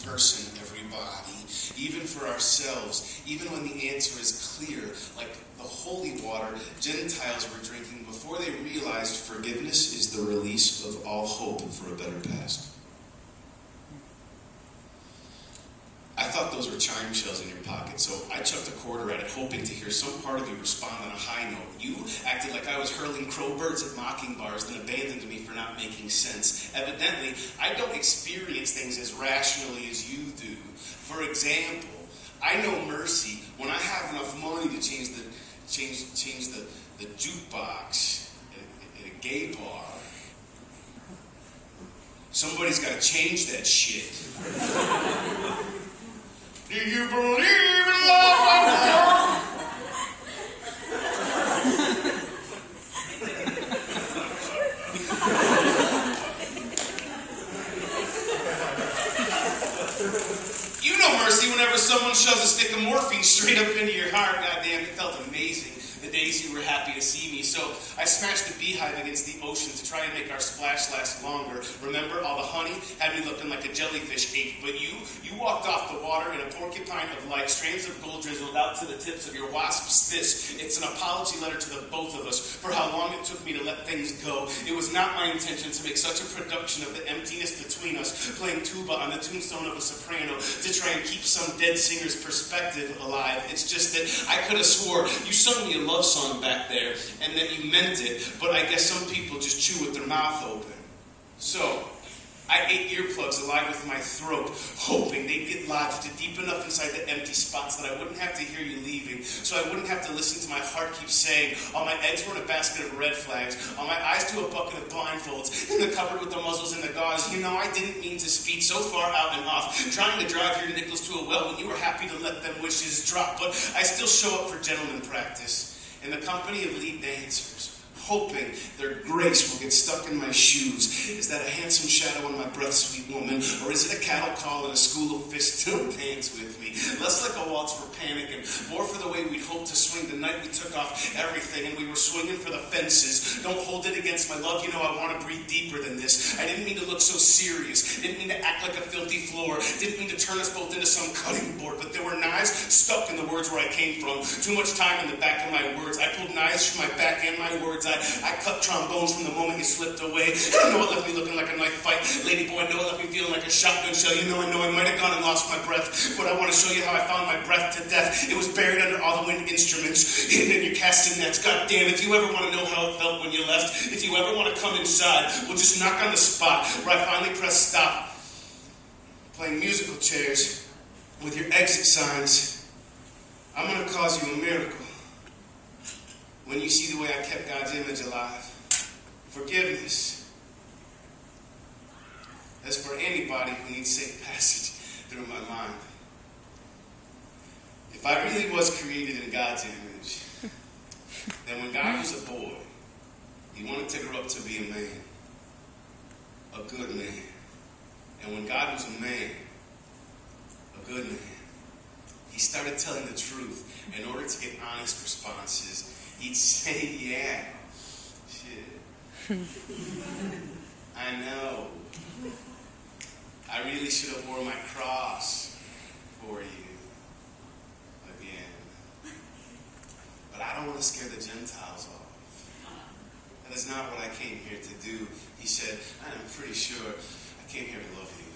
person, everybody, even for ourselves, even when the answer is clear, like the holy water Gentiles were drinking before they realized forgiveness is the release of all hope for a better past. I thought those were chime shells in your pocket, so I chucked a quarter at it, hoping to hear some part of you respond on a high note. You acted like I was hurling crowbirds at mocking bars, then abandoned me for not making sense. Evidently, I don't experience things as rationally as you do. For example, I know mercy when I have enough money to change the jukebox at a gay bar. Somebody's got to change that shit. Do you believe in love? You know mercy whenever someone shoves a stick of morphine straight up into your heart. Goddamn, it felt amazing. The days you were happy to see me. So I smashed a beehive against the ocean to try and make our splash last longer. Remember, all the honey had me looking like a jellyfish ape. But you walked off the water in a porcupine of light, strands of gold drizzled out to the tips of your wasp's fists. It's an apology letter to the both of us for how long it took me to let things go. It was not my intention to make such a production of the emptiness between us, playing tuba on the tombstone of a soprano to try and keep some dead singer's perspective alive. It's just that I could have swore you sung me a love song back there and that you meant it, but I guess some people just chew with their mouth open. So I ate earplugs alive with my throat, hoping they'd get lodged deep enough inside the empty spots that I wouldn't have to hear you leaving, so I wouldn't have to listen to my heart keep saying, all my eggs were in a basket of red flags, all my eyes to a bucket of blindfolds, in the cupboard with the muzzles and the gauze. You know, I didn't mean to speed so far out and off, trying to drive your nickels to a well when you were happy to let them wishes drop, but I still show up for gentleman practice in the company of lead dancers, hoping their grace will get stuck in my shoes. Is that a handsome shadow on my breath, sweet woman? Or is it a cattle call and a school of fists to dance with me? Less like a waltz for panic and more for the way we'd hoped to swing the night we took off everything and we were swinging for the fences. Don't hold it against my love. You know I want to breathe deeper than this. I didn't mean to look so serious. Didn't mean to act like a filthy floor. Didn't mean to turn us both into some cutting board. But there were knives stuck in the words where I came from. Too much time in the back of my words. I pulled knives from my back and my words. I cut trombones from the moment you slipped away. I know it left me looking like a knife fight. Lady boy, I know it left me feeling like a shotgun shell. You know I might have gone and lost my breath, but I want to show you how I found my breath to death. It was buried under all the wind instruments, hidden in your castanets. God damn, if you ever want to know how it felt when you left, if you ever want to come inside, we'll just knock on the spot where I finally press stop. Playing musical chairs with your exit signs. I'm going to cause you a miracle. When you see the way I kept God's image alive. Forgiveness. As for anybody who needs safe passage through my mind. If I really was created in God's image, then when God was a boy, he wanted to grow up to be a man. A good man. And when God was a man, a good man, he started telling the truth in order to get honest responses. He'd say, yeah, shit. I know. I really should have worn my cross for you again. But I don't want to scare the Gentiles off. That is not what I came here to do. He said, I am pretty sure I came here to love you.